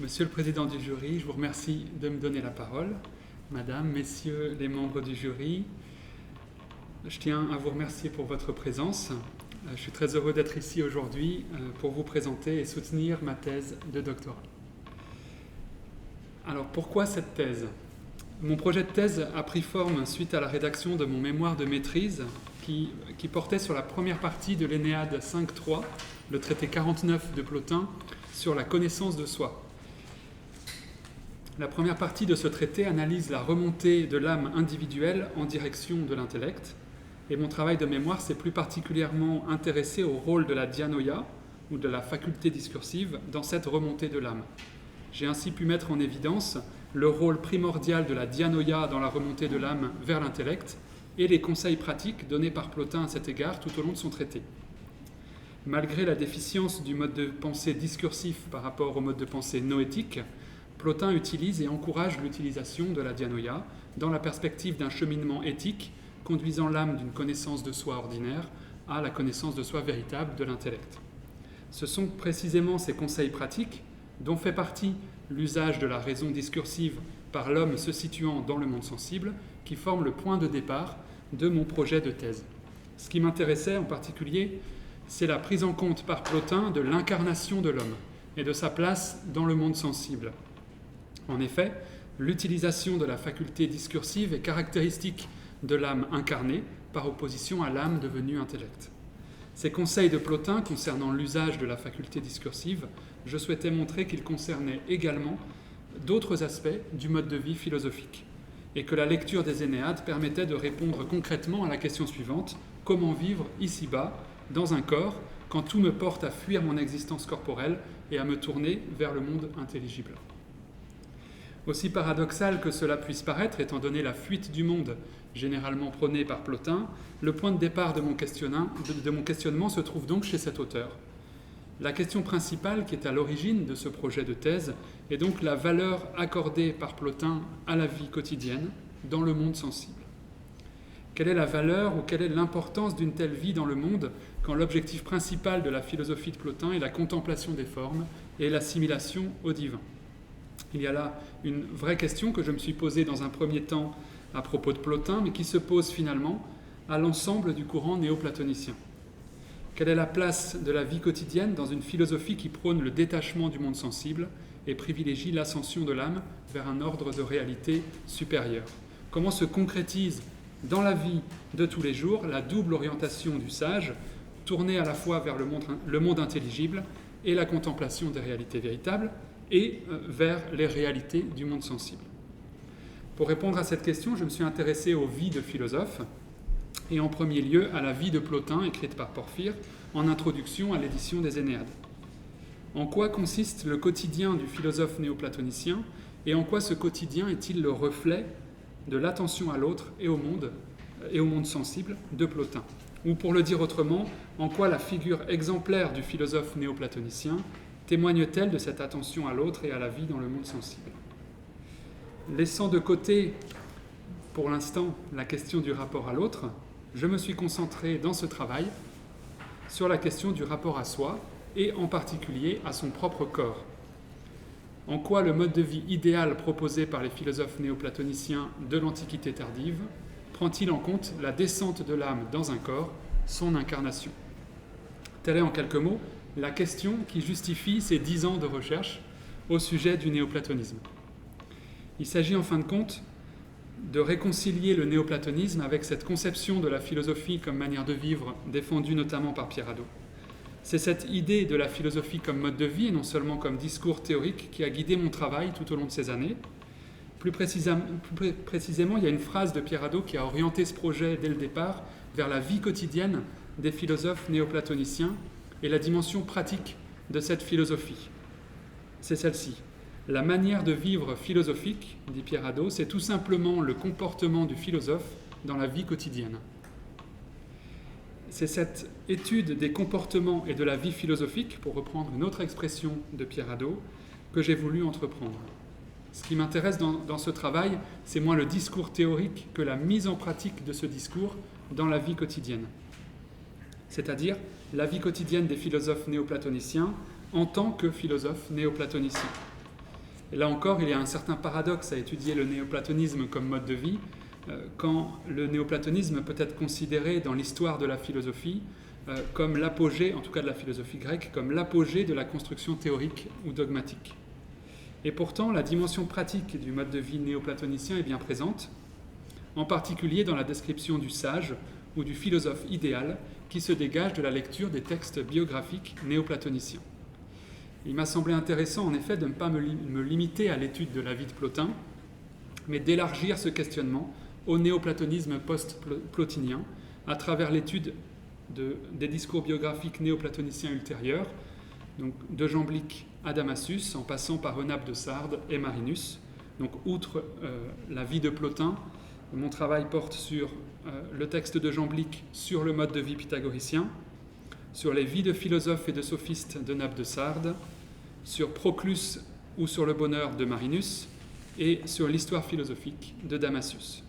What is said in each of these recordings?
Monsieur le Président du jury, je vous remercie de me donner la parole. Madame, Messieurs les membres du jury, je tiens à vous remercier pour votre présence. Je suis très heureux d'être ici aujourd'hui pour vous présenter et soutenir ma thèse de doctorat. Alors pourquoi cette thèse ? Mon projet de thèse a pris forme suite à la rédaction de mon mémoire de maîtrise qui portait sur la première partie de l'Énéade 5.3, le traité 49 de Plotin, sur la connaissance de soi. La première partie de ce traité analyse la remontée de l'âme individuelle en direction de l'intellect, et mon travail de mémoire s'est plus particulièrement intéressé au rôle de la dianoia, ou de la faculté discursive, dans cette remontée de l'âme. J'ai ainsi pu mettre en évidence le rôle primordial de la dianoia dans la remontée de l'âme vers l'intellect, et les conseils pratiques donnés par Plotin à cet égard tout au long de son traité. Malgré la déficience du mode de pensée discursif par rapport au mode de pensée noétique, Plotin utilise et encourage l'utilisation de la dianoia dans la perspective d'un cheminement éthique conduisant l'âme d'une connaissance de soi ordinaire à la connaissance de soi véritable de l'intellect. Ce sont précisément ces conseils pratiques, dont fait partie l'usage de la raison discursive par l'homme se situant dans le monde sensible, qui forment le point de départ de mon projet de thèse. Ce qui m'intéressait en particulier, c'est la prise en compte par Plotin de l'incarnation de l'homme et de sa place dans le monde sensible. En effet, l'utilisation de la faculté discursive est caractéristique de l'âme incarnée par opposition à l'âme devenue intellect. Ces conseils de Plotin concernant l'usage de la faculté discursive, je souhaitais montrer qu'ils concernaient également d'autres aspects du mode de vie philosophique, et que la lecture des Énéades permettait de répondre concrètement à la question suivante: comment vivre ici-bas, dans un corps, quand tout me porte à fuir mon existence corporelle et à me tourner vers le monde intelligible ? Aussi paradoxal que cela puisse paraître, étant donné la fuite du monde généralement prônée par Plotin, le point de départ de mon questionnement se trouve donc chez cet auteur. La question principale qui est à l'origine de ce projet de thèse est donc la valeur accordée par Plotin à la vie quotidienne dans le monde sensible. Quelle est la valeur ou quelle est l'importance d'une telle vie dans le monde quand l'objectif principal de la philosophie de Plotin est la contemplation des formes et l'assimilation au divin ? Il y a là une vraie question que je me suis posée dans un premier temps à propos de Plotin, mais qui se pose finalement à l'ensemble du courant néoplatonicien. Quelle est la place de la vie quotidienne dans une philosophie qui prône le détachement du monde sensible et privilégie l'ascension de l'âme vers un ordre de réalité supérieure ? Comment se concrétise dans la vie de tous les jours la double orientation du sage, tournée à la fois vers le monde intelligible et la contemplation des réalités véritables, et vers les réalités du monde sensible. Pour répondre à cette question, je me suis intéressé aux vies de philosophes, et en premier lieu à la vie de Plotin, écrite par Porphyre, en introduction à l'édition des Énéades. En quoi consiste le quotidien du philosophe néoplatonicien, et en quoi ce quotidien est-il le reflet de l'attention à l'autre et au monde sensible de Plotin ? Ou pour le dire autrement, en quoi la figure exemplaire du philosophe néoplatonicien témoigne-t-elle de cette attention à l'autre et à la vie dans le monde sensible ? Laissant de côté, pour l'instant, la question du rapport à l'autre, je me suis concentré dans ce travail sur la question du rapport à soi, et en particulier à son propre corps. En quoi le mode de vie idéal proposé par les philosophes néoplatoniciens de l'Antiquité tardive prend-il en compte la descente de l'âme dans un corps, son incarnation ? Telle est en quelques mots la question qui justifie ces 10 ans de recherche au sujet du néoplatonisme. Il s'agit en fin de compte de réconcilier le néoplatonisme avec cette conception de la philosophie comme manière de vivre défendue notamment par Pierre Hadot. C'est cette idée de la philosophie comme mode de vie et non seulement comme discours théorique qui a guidé mon travail tout au long de ces années. Plus précisément, il y a une phrase de Pierre Hadot qui a orienté ce projet dès le départ vers la vie quotidienne des philosophes néoplatoniciens et la dimension pratique de cette philosophie. C'est celle-ci. La manière de vivre philosophique, dit Pierre Hadot, c'est tout simplement le comportement du philosophe dans la vie quotidienne. C'est cette étude des comportements et de la vie philosophique, pour reprendre une autre expression de Pierre Hadot, que j'ai voulu entreprendre. Ce qui m'intéresse dans ce travail, c'est moins le discours théorique que la mise en pratique de ce discours dans la vie quotidienne. C'est-à-dire la vie quotidienne des philosophes néoplatoniciens en tant que philosophes néoplatoniciens. Et là encore, il y a un certain paradoxe à étudier le néoplatonisme comme mode de vie, quand le néoplatonisme peut être considéré dans l'histoire de la philosophie comme l'apogée, en tout cas de la philosophie grecque, comme l'apogée de la construction théorique ou dogmatique. Et pourtant, la dimension pratique du mode de vie néoplatonicien est bien présente, en particulier dans la description du sage ou du philosophe idéal qui se dégage de la lecture des textes biographiques néoplatoniciens. Il m'a semblé intéressant en effet de ne pas me limiter à l'étude de la vie de Plotin, mais d'élargir ce questionnement au néoplatonisme post-plotinien à travers l'étude des discours biographiques néoplatoniciens ultérieurs, donc de Jamblique à Damassus, en passant par Eunape de Sardes et Marinus. Donc outre la vie de Plotin, mon travail porte sur le texte de Jamblique sur le mode de vie pythagoricien, sur les vies de philosophes et de sophistes d'Eunape de Sardes, sur Proclus ou sur le bonheur de Marinus, et sur l'histoire philosophique de Damassus.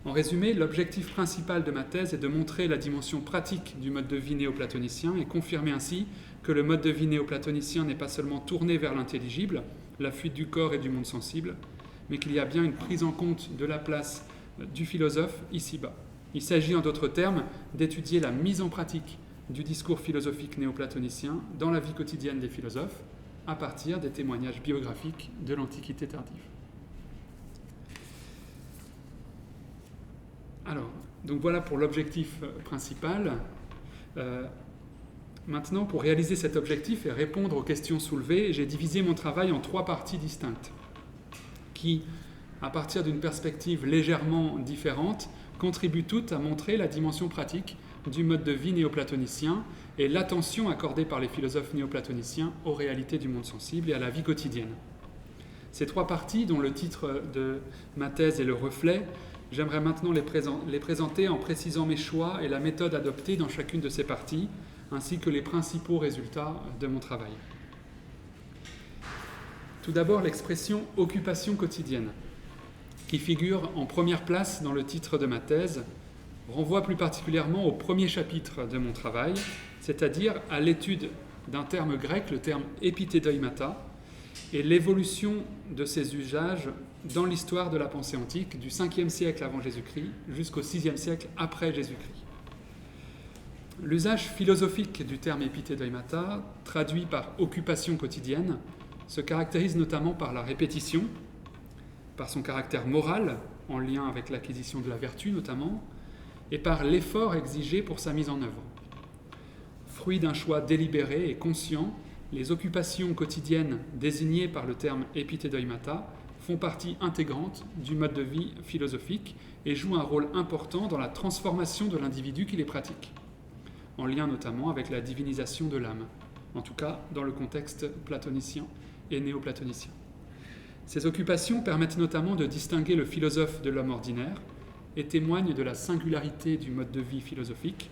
En résumé, l'objectif principal de ma thèse est de montrer la dimension pratique du mode de vie néoplatonicien et confirmer ainsi que le mode de vie néoplatonicien n'est pas seulement tourné vers l'intelligible, la fuite du corps et du monde sensible, mais qu'il y a bien une prise en compte de la place du philosophe ici-bas. Il s'agit en d'autres termes d'étudier la mise en pratique du discours philosophique néoplatonicien dans la vie quotidienne des philosophes à partir des témoignages biographiques de l'Antiquité tardive. Alors, donc voilà pour l'objectif principal. Maintenant, pour réaliser cet objectif et répondre aux questions soulevées, j'ai divisé mon travail en 3 parties distinctes qui, à partir d'une perspective légèrement différente, contribuent toutes à montrer la dimension pratique du mode de vie néoplatonicien et l'attention accordée par les philosophes néoplatoniciens aux réalités du monde sensible et à la vie quotidienne. Ces 3 parties, dont le titre de ma thèse est le reflet, j'aimerais maintenant les présenter en précisant mes choix et la méthode adoptée dans chacune de ces parties, ainsi que les principaux résultats de mon travail. Tout d'abord, l'expression « occupation quotidienne », qui figure en première place dans le titre de ma thèse, renvoie plus particulièrement au premier chapitre de mon travail, c'est-à-dire à l'étude d'un terme grec, le terme « épithédoimata », et l'évolution de ces usages dans l'histoire de la pensée antique du 5e siècle avant Jésus-Christ jusqu'au 6e siècle après Jésus-Christ. L'usage philosophique du terme épithédoimata, traduit par occupation quotidienne, se caractérise notamment par la répétition, par son caractère moral, en lien avec l'acquisition de la vertu notamment, et par l'effort exigé pour sa mise en œuvre. Fruit d'un choix délibéré et conscient, les occupations quotidiennes désignées par le terme épithédoimata font partie intégrante du mode de vie philosophique et jouent un rôle important dans la transformation de l'individu qui les pratique, en lien notamment avec la divinisation de l'âme, en tout cas dans le contexte platonicien et néoplatonicien. Ces occupations permettent notamment de distinguer le philosophe de l'homme ordinaire et témoignent de la singularité du mode de vie philosophique.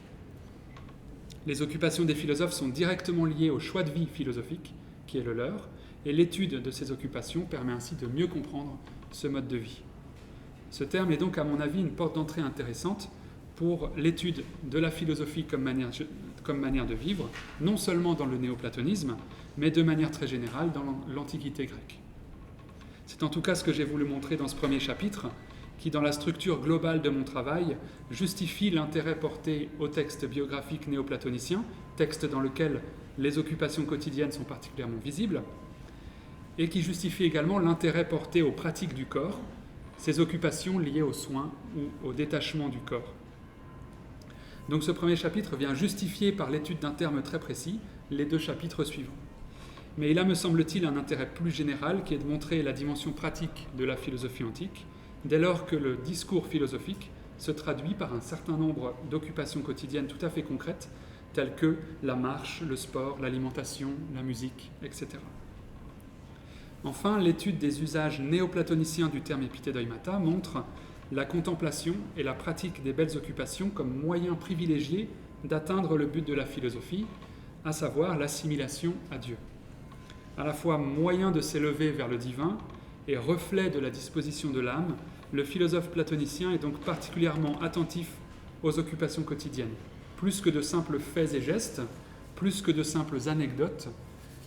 Les occupations des philosophes sont directement liées au choix de vie philosophique, qui est le leur, et l'étude de ces occupations permet ainsi de mieux comprendre ce mode de vie. Ce terme est donc, à mon avis, une porte d'entrée intéressante pour l'étude de la philosophie comme manière de vivre, non seulement dans le néoplatonisme, mais de manière très générale dans l'Antiquité grecque. C'est en tout cas ce que j'ai voulu montrer dans ce premier chapitre, qui, dans la structure globale de mon travail, justifie l'intérêt porté au texte biographique néoplatonicien, texte dans lequel les occupations quotidiennes sont particulièrement visibles, et qui justifie également l'intérêt porté aux pratiques du corps, ces occupations liées aux soins ou au détachement du corps. Donc ce premier chapitre vient justifier par l'étude d'un terme très précis les 2 chapitres suivants. Mais il a, me semble-t-il, un intérêt plus général qui est de montrer la dimension pratique de la philosophie antique, dès lors que le discours philosophique se traduit par un certain nombre d'occupations quotidiennes tout à fait concrètes, telles que la marche, le sport, l'alimentation, la musique, etc. Enfin, l'étude des usages néoplatoniciens du terme épithédoimata montre la contemplation et la pratique des belles occupations comme moyen privilégié d'atteindre le but de la philosophie, à savoir l'assimilation à Dieu. À la fois moyen de s'élever vers le divin et reflet de la disposition de l'âme, le philosophe platonicien est donc particulièrement attentif aux occupations quotidiennes, plus que de simples faits et gestes, plus que de simples anecdotes,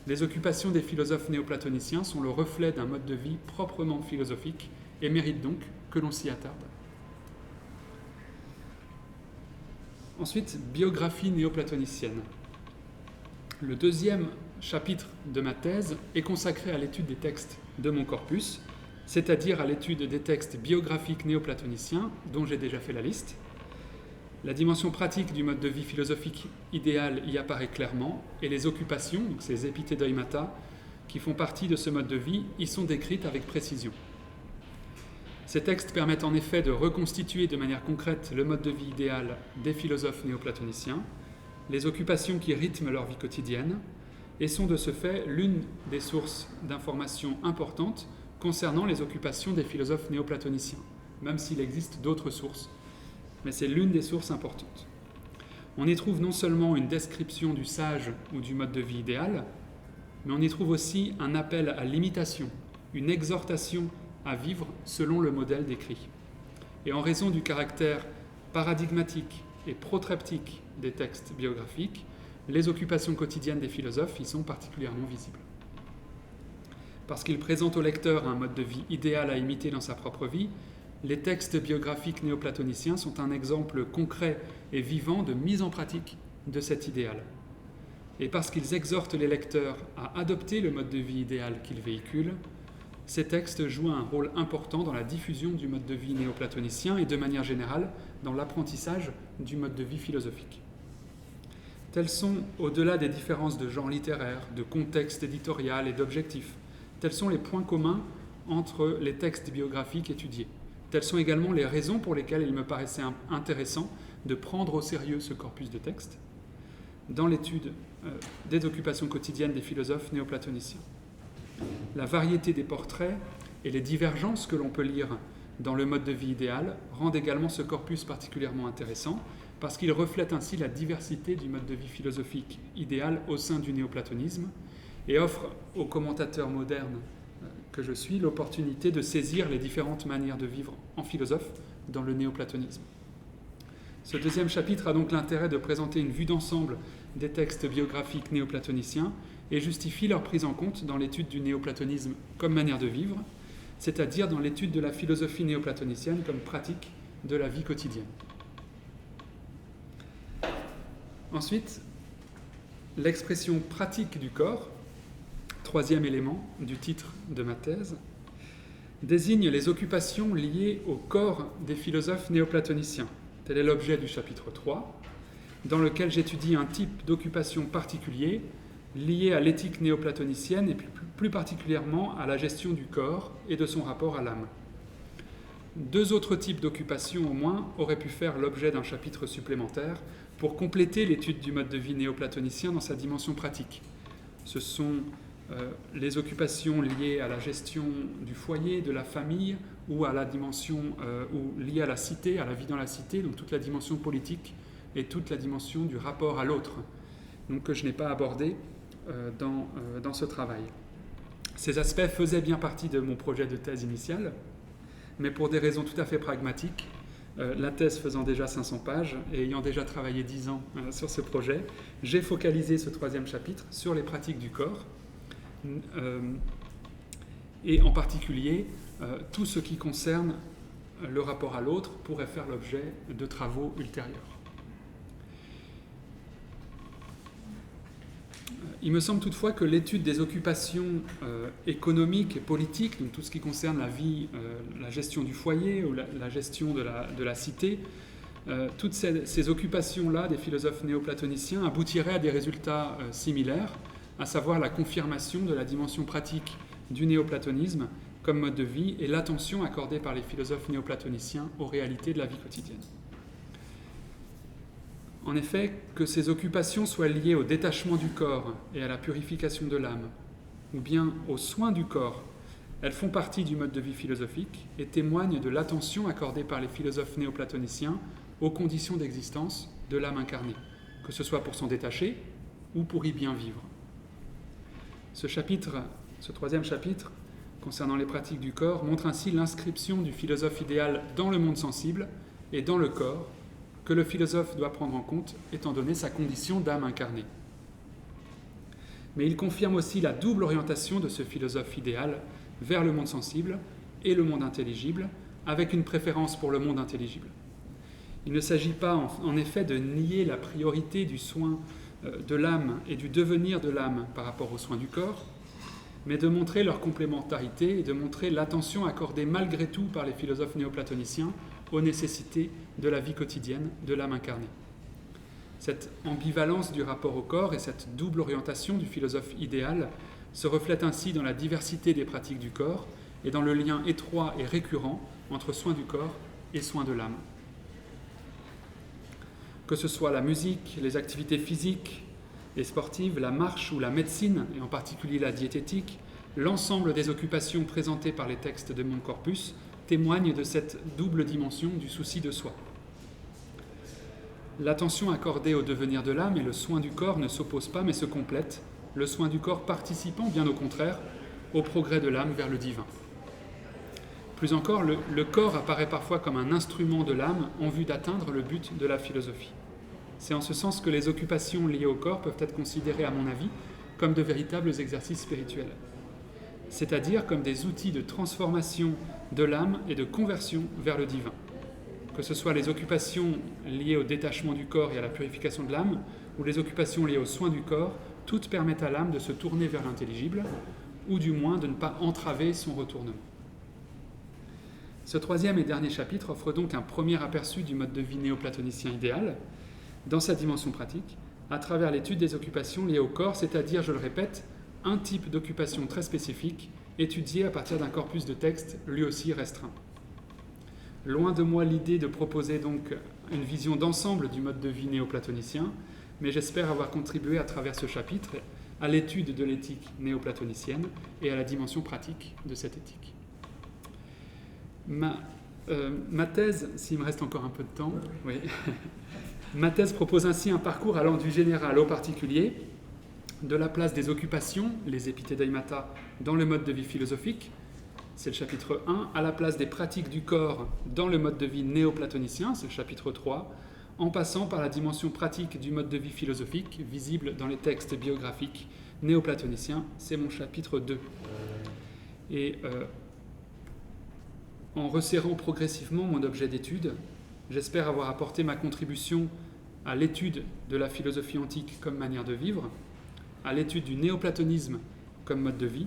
les occupations des philosophes néoplatoniciens sont le reflet d'un mode de vie proprement philosophique et méritent donc que l'on s'y attarde. Ensuite, biographie néoplatonicienne. Le deuxième chapitre de ma thèse est consacré à l'étude des textes de mon corpus, c'est-à-dire à l'étude des textes biographiques néoplatoniciens, dont j'ai déjà fait la liste. La dimension pratique du mode de vie philosophique idéal y apparaît clairement, et les occupations, donc ces epithédeumata, qui font partie de ce mode de vie, y sont décrites avec précision. Ces textes permettent en effet de reconstituer de manière concrète le mode de vie idéal des philosophes néoplatoniciens, les occupations qui rythment leur vie quotidienne, et sont de ce fait l'une des sources d'informations importantes concernant les occupations des philosophes néoplatoniciens, même s'il existe d'autres sources, mais c'est l'une des sources importantes. On y trouve non seulement une description du sage ou du mode de vie idéal, mais on y trouve aussi un appel à l'imitation, une exhortation à vivre selon le modèle décrit. Et en raison du caractère paradigmatique et protreptique des textes biographiques, les occupations quotidiennes des philosophes y sont particulièrement visibles. Parce qu'ils présentent au lecteur un mode de vie idéal à imiter dans sa propre vie, les textes biographiques néoplatoniciens sont un exemple concret et vivant de mise en pratique de cet idéal. Et parce qu'ils exhortent les lecteurs à adopter le mode de vie idéal qu'ils véhiculent, ces textes jouent un rôle important dans la diffusion du mode de vie néoplatonicien et de manière générale dans l'apprentissage du mode de vie philosophique. Tels sont, au-delà des différences de genre littéraire, de contexte éditorial et d'objectifs, tels sont les points communs entre les textes biographiques étudiés. Telles sont également les raisons pour lesquelles il me paraissait intéressant de prendre au sérieux ce corpus de textes dans l'étude des occupations quotidiennes des philosophes néoplatoniciens. La variété des portraits et les divergences que l'on peut lire dans le mode de vie idéal rendent également ce corpus particulièrement intéressant parce qu'il reflète ainsi la diversité du mode de vie philosophique idéal au sein du néoplatonisme et offre aux commentateurs modernes que je suis l'opportunité de saisir les différentes manières de vivre en philosophe dans le néoplatonisme. Ce deuxième chapitre a donc l'intérêt de présenter une vue d'ensemble des textes biographiques néoplatoniciens et justifie leur prise en compte dans l'étude du néoplatonisme comme manière de vivre, c'est-à-dire dans l'étude de la philosophie néoplatonicienne comme pratique de la vie quotidienne. Ensuite, l'expression pratique du corps, troisième élément du titre de ma thèse, désigne les occupations liées au corps des philosophes néoplatoniciens. Tel est l'objet du chapitre 3, dans lequel j'étudie un type d'occupation particulier lié à l'éthique néoplatonicienne et plus particulièrement à la gestion du corps et de son rapport à l'âme. Deux autres types d'occupations au moins auraient pu faire l'objet d'un chapitre supplémentaire pour compléter l'étude du mode de vie néoplatonicien dans sa dimension pratique. Ce sont les occupations liées à la gestion du foyer, de la famille, ou à la dimension ou liées à la cité, à la vie dans la cité, donc toute la dimension politique et toute la dimension du rapport à l'autre, donc que je n'ai pas abordé dans ce travail. Ces aspects faisaient bien partie de mon projet de thèse initiale, mais pour des raisons tout à fait pragmatiques, la thèse faisant déjà 500 pages et ayant déjà travaillé 10 ans sur ce projet, j'ai focalisé ce troisième chapitre sur les pratiques du corps, et en particulier tout ce qui concerne le rapport à l'autre pourrait faire l'objet de travaux ultérieurs. Il me semble toutefois que l'étude des occupations économiques et politiques, donc tout ce qui concerne la vie, la gestion du foyer ou la gestion de la cité, toutes ces occupations-là des philosophes néoplatoniciens aboutiraient à des résultats similaires, à savoir la confirmation de la dimension pratique du néoplatonisme comme mode de vie et l'attention accordée par les philosophes néoplatoniciens aux réalités de la vie quotidienne. En effet, que ces occupations soient liées au détachement du corps et à la purification de l'âme, ou bien aux soins du corps, elles font partie du mode de vie philosophique et témoignent de l'attention accordée par les philosophes néoplatoniciens aux conditions d'existence de l'âme incarnée, que ce soit pour s'en détacher ou pour y bien vivre. Ce troisième chapitre, concernant les pratiques du corps, montre ainsi l'inscription du philosophe idéal dans le monde sensible et dans le corps, que le philosophe doit prendre en compte étant donné sa condition d'âme incarnée. mais il confirme aussi la double orientation de ce philosophe idéal vers le monde sensible et le monde intelligible, avec une préférence pour le monde intelligible. Il ne s'agit pas en effet de nier la priorité du soin de l'âme et du devenir de l'âme par rapport aux soins du corps, mais de montrer leur complémentarité et de montrer l'attention accordée malgré tout par les philosophes néoplatoniciens aux nécessités de la vie quotidienne de l'âme incarnée. Cette ambivalence du rapport au corps et cette double orientation du philosophe idéal se reflètent ainsi dans la diversité des pratiques du corps et dans le lien étroit et récurrent entre soins du corps et soins de l'âme. Que ce soit la musique, les activités physiques et sportives, la marche ou la médecine, et en particulier la diététique, l'ensemble des occupations présentées par les textes de mon corpus témoignent de cette double dimension du souci de soi. L'attention accordée au devenir de l'âme et le soin du corps ne s'opposent pas mais se complètent, le soin du corps participant bien au contraire au progrès de l'âme vers le divin. Plus encore, le corps apparaît parfois comme un instrument de l'âme en vue d'atteindre le but de la philosophie. C'est en ce sens que les occupations liées au corps peuvent être considérées, à mon avis, comme de véritables exercices spirituels, c'est-à-dire comme des outils de transformation de l'âme et de conversion vers le divin. Que ce soit les occupations liées au détachement du corps et à la purification de l'âme, ou les occupations liées aux soins du corps, toutes permettent à l'âme de se tourner vers l'intelligible, ou du moins de ne pas entraver son retournement. Ce troisième et dernier chapitre offre donc un premier aperçu du mode de vie néoplatonicien idéal, dans sa dimension pratique, à travers l'étude des occupations liées au corps, c'est-à-dire, je le répète, un type d'occupation très spécifique, étudié à partir d'un corpus de textes lui aussi restreint. Loin de moi l'idée de proposer donc une vision d'ensemble du mode de vie néoplatonicien, mais j'espère avoir contribué à travers ce chapitre à l'étude de l'éthique néoplatonicienne et à la dimension pratique de cette éthique. Ma thèse, s'il me reste encore un peu de temps, oui. Ma thèse propose ainsi un parcours allant du général au particulier, de la place des occupations, les epithédaimata, dans le mode de vie philosophique, c'est le chapitre 1, à la place des pratiques du corps dans le mode de vie néoplatonicien, c'est le chapitre 3, en passant par la dimension pratique du mode de vie philosophique, visible dans les textes biographiques néoplatoniciens, c'est mon chapitre 2. Et en resserrant progressivement mon objet d'étude, j'espère avoir apporté ma contribution à l'étude de la philosophie antique comme manière de vivre, à l'étude du néoplatonisme comme mode de vie,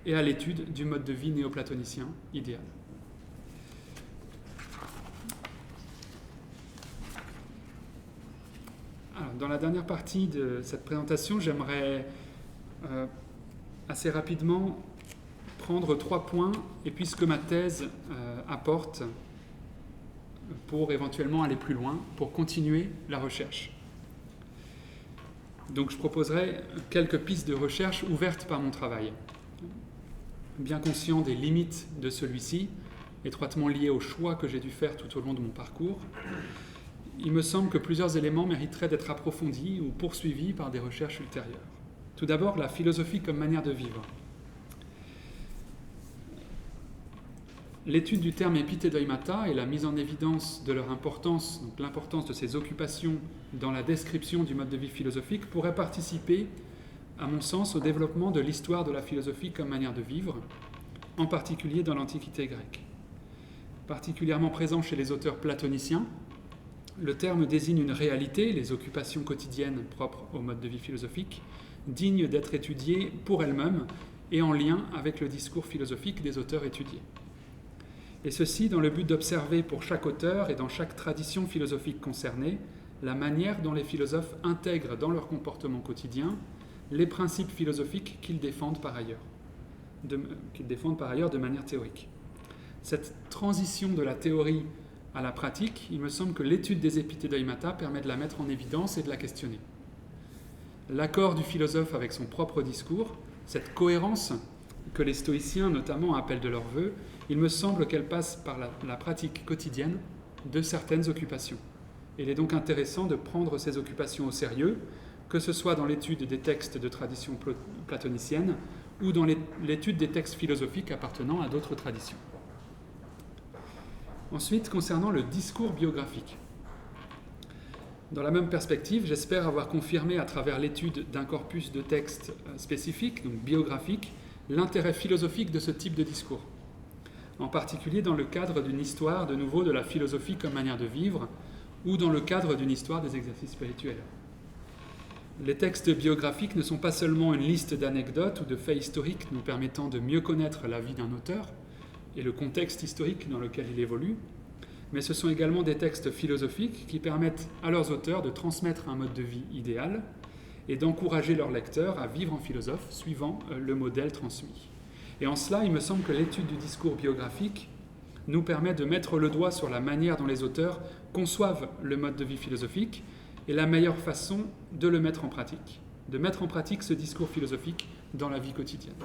et à l'étude du mode de vie néoplatonicien idéal. Alors, dans la dernière partie de cette présentation, j'aimerais assez rapidement prendre 3 points et puis ce que ma thèse apporte pour éventuellement aller plus loin, pour continuer la recherche. Donc je proposerai quelques pistes de recherche ouvertes par mon travail. Bien conscient des limites de celui-ci, étroitement liées au choix que j'ai dû faire tout au long de mon parcours, il me semble que plusieurs éléments mériteraient d'être approfondis ou poursuivis par des recherches ultérieures. Tout d'abord, la philosophie comme manière de vivre. L'étude du terme epithédaimata et la mise en évidence de leur importance, donc l'importance de ces occupations dans la description du mode de vie philosophique, pourrait participer, à mon sens, au développement de l'histoire de la philosophie comme manière de vivre, en particulier dans l'Antiquité grecque. Particulièrement présent chez les auteurs platoniciens, le terme désigne une réalité, les occupations quotidiennes propres au mode de vie philosophique, dignes d'être étudiées pour elles-mêmes et en lien avec le discours philosophique des auteurs étudiés. Et ceci dans le but d'observer pour chaque auteur et dans chaque tradition philosophique concernée la manière dont les philosophes intègrent dans leur comportement quotidien les principes philosophiques qu'ils défendent par ailleurs de manière théorique. Cette transition de la théorie à la pratique, il me semble que l'étude des epithédaimata permet de la mettre en évidence et de la questionner. L'accord du philosophe avec son propre discours, cette cohérence que les stoïciens notamment appellent de leur vœu, il me semble qu'elle passe par la pratique quotidienne de certaines occupations. Il est donc intéressant de prendre ces occupations au sérieux, que ce soit dans l'étude des textes de tradition platonicienne ou dans l'étude des textes philosophiques appartenant à d'autres traditions. Ensuite, concernant le discours biographique. Dans la même perspective, j'espère avoir confirmé à travers l'étude d'un corpus de textes spécifiques, donc biographiques, l'intérêt philosophique de ce type de discours. En particulier dans le cadre d'une histoire, de nouveau, de la philosophie comme manière de vivre, ou dans le cadre d'une histoire des exercices spirituels. Les textes biographiques ne sont pas seulement une liste d'anecdotes ou de faits historiques nous permettant de mieux connaître la vie d'un auteur et le contexte historique dans lequel il évolue, mais ce sont également des textes philosophiques qui permettent à leurs auteurs de transmettre un mode de vie idéal et d'encourager leurs lecteurs à vivre en philosophe suivant le modèle transmis. Et en cela, il me semble que l'étude du discours biographique nous permet de mettre le doigt sur la manière dont les auteurs conçoivent le mode de vie philosophique et la meilleure façon de le mettre en pratique, de mettre en pratique ce discours philosophique dans la vie quotidienne.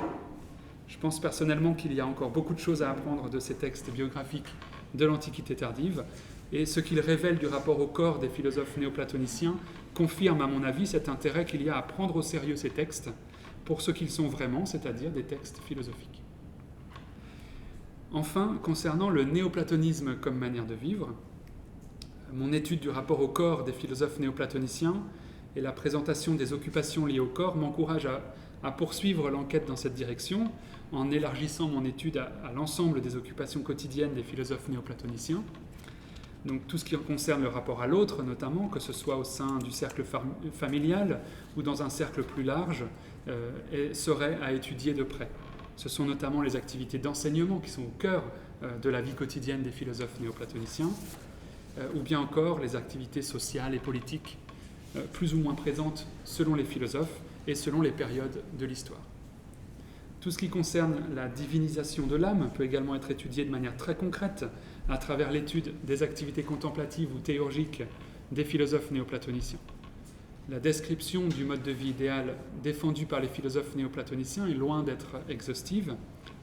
Je pense personnellement qu'il y a encore beaucoup de choses à apprendre de ces textes biographiques de l'Antiquité tardive, et ce qu'ils révèlent du rapport au corps des philosophes néoplatoniciens confirme à mon avis cet intérêt qu'il y a à prendre au sérieux ces textes pour ce qu'ils sont vraiment, c'est-à-dire des textes philosophiques. Enfin, concernant le néoplatonisme comme manière de vivre, mon étude du rapport au corps des philosophes néoplatoniciens et la présentation des occupations liées au corps m'encouragent à poursuivre l'enquête dans cette direction en élargissant mon étude à l'ensemble des occupations quotidiennes des philosophes néoplatoniciens. Donc tout ce qui concerne le rapport à l'autre, notamment, que ce soit au sein du cercle familial ou dans un cercle plus large, serait à étudier de près. Ce sont notamment les activités d'enseignement qui sont au cœur de la vie quotidienne des philosophes néoplatoniciens, ou bien encore les activités sociales et politiques, plus ou moins présentes selon les philosophes et selon les périodes de l'histoire. Tout ce qui concerne la divinisation de l'âme peut également être étudié de manière très concrète à travers l'étude des activités contemplatives ou théurgiques des philosophes néoplatoniciens. La description du mode de vie idéal défendu par les philosophes néoplatoniciens est loin d'être exhaustive,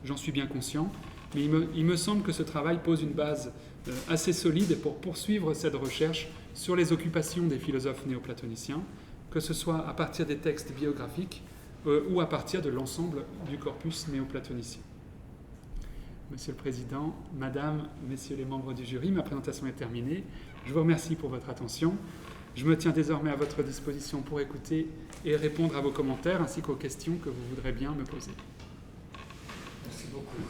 j'en suis bien conscient, mais il me semble que ce travail pose une base assez solide pour poursuivre cette recherche sur les occupations des philosophes néoplatoniciens, que ce soit à partir des textes biographiques ou à partir de l'ensemble du corpus néoplatonicien. Monsieur le Président, Madame, Messieurs les membres du jury, ma présentation est terminée. Je vous remercie pour votre attention. Je me tiens désormais à votre disposition pour écouter et répondre à vos commentaires ainsi qu'aux questions que vous voudrez bien me poser. Merci beaucoup.